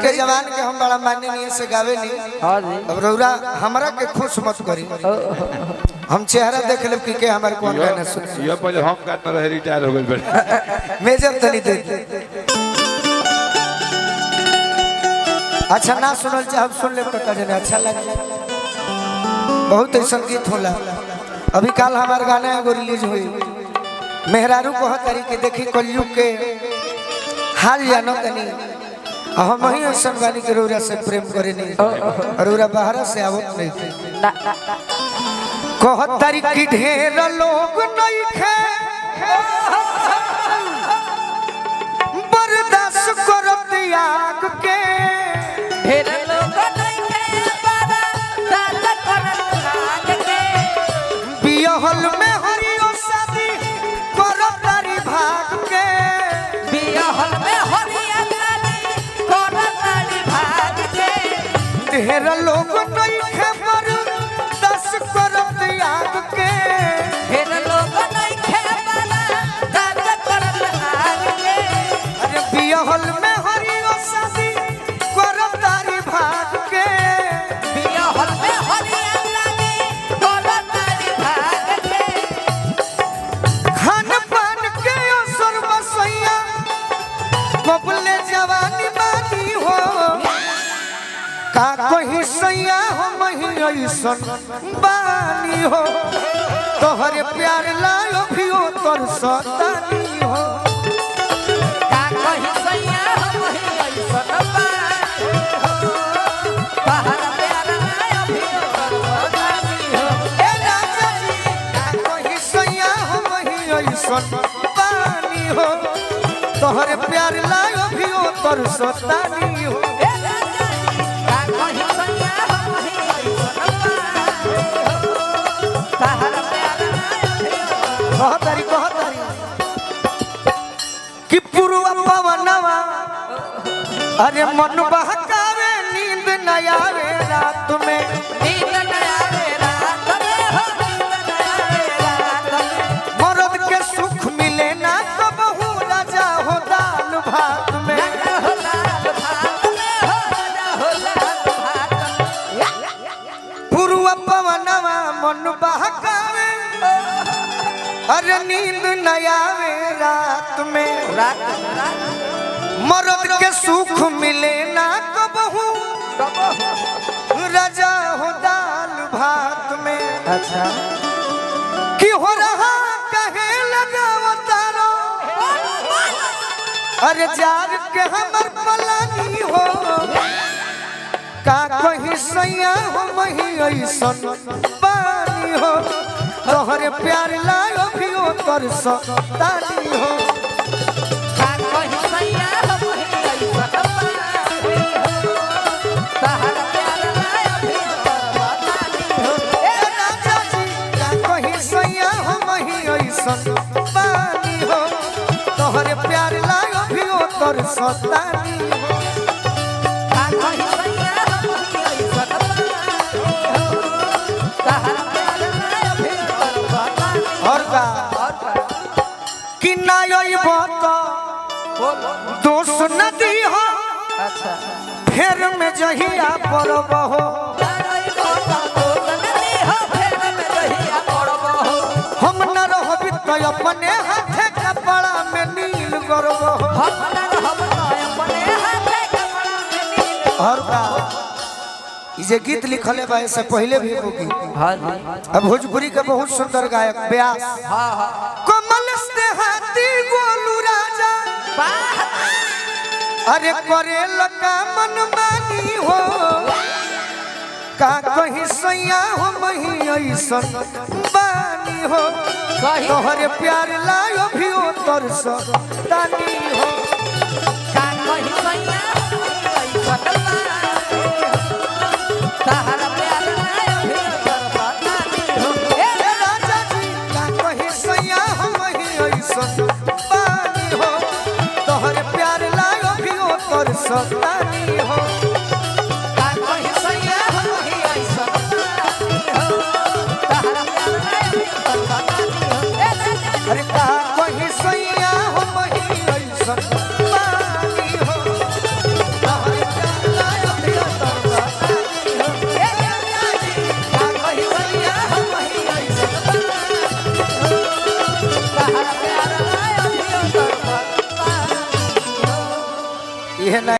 के जवान के हम बड़ा माननीय से गावे नहीं। हां जी। अब रौरा हमरा के खुश मत करी। हम चेहरा देख लेब कि के हमारे कौन गाना सुन। ये पहले हम गाना रहे रिटायर हो गइल बेटा। मेजर तनी दे। अच्छा ना सुनल चाहे सुन लेब तो कहे अच्छा लगे। बहुत ही संगीत होला। अभी कल हमार गाना एगो रिलीज हुई। मेहरारू को तरीके देखी कलयुग के हाल जानो तनी हम ही ऐसा गानी के रौरा से प्रेम करे नहीं रौरा बाहर से आवत नहीं कह तरीकी ढेर लोग नहीं खे बर्दाश्त करत आग के ढेर लोग नहीं खे बर्दाश्त करत आग के बियहल में हरियो शादी करत तारी भाग के बियहल में हरिया ढेर लोग नहीं खे बर्दाश्त करत आग के ढेर लोग नहीं खे बर्दाश्त करत आग के अरे बियहल में हरियो शादी करत तारी भाग के बियहल में हरिया शादी करत तारी भाग के खान पान के असर बसैया बबले जवानी बानी हो का कहीं सैया हो मही ऐसन बानी हो तोहरे प्यार लायो फियो तोर सतानी हो का कहीं सैया हो मही ऐसन बानी हो तोहर प्यार लायो फियो तोर सतानी हो ए राजा जी का कहीं सैया हो मही ऐसन बानी हो तोहरे प्यार लायो फियो तोर सतानी हो कहतारी कि पुरवा पवनवा अरे मन बहकावे नींद न आवे रात में नींद न आवे रात में हो नींद न आवे रात में मर्द के सुख मिले ना तो बहु राजा हो दाल भात में हो दाल भात में हो दाल भात पुरवा पवनवा मन बहकावे अरे नींद न आवे रात में मर्द के सुख मिले ना कबहू राजा हो दाल भात में अच्छा कि हो रहा कहे लगावतारो अरे जार के हमर पलानी हो का कहीं सैया हो मही ऐसन पानी हो तोहरे प्यार लायो फियो तोर सतानी हो का कहीं सैया हो मही ऐसन पानी हो तोहर प्यार लायो फियो तोर सतानी हो ए राजा जी का कहीं सैया हो मही ऐसन पानी हो तोहरे प्यार लायो फियो तोर सतानी हो का कहीं सैया हो मही ऐसन पानी हो तोहर प्यार लायो फियो तोर सतानी और का कि ना योई बात दोष नदी हो अच्छा फेर में जहिया परब हो हम न रहबी तो अपने हाथे कपड़ा में नील करब हो और का ई जे गीत लिखले बा से पहले भी एगो गीत हां जी अब भोजपुरी के बहुत सुंदर गायक व्यास हां हां कमल से हाथी गोलू राजा अरे करे लका मन मानी हो का कहीं सैया हो मही ऐसन बानी हो तोहरे प्यार लायो फियो तोर सतानी हो का कहीं सैया तोहर प्यार लायो फियो तोर सतानी हो ए राजा जी का कहीं सैया हो मही ऐसन बानी हो तोहरे प्यार लायो फियो तोर सतानी हो का कहीं सैया हो मही ऐसन पानी हो तोहर प्यार लायो फियो तोर सतानी हो अरे का कहीं सैया हो मही ऐसन बानी हो तोहरे प्यार ये ना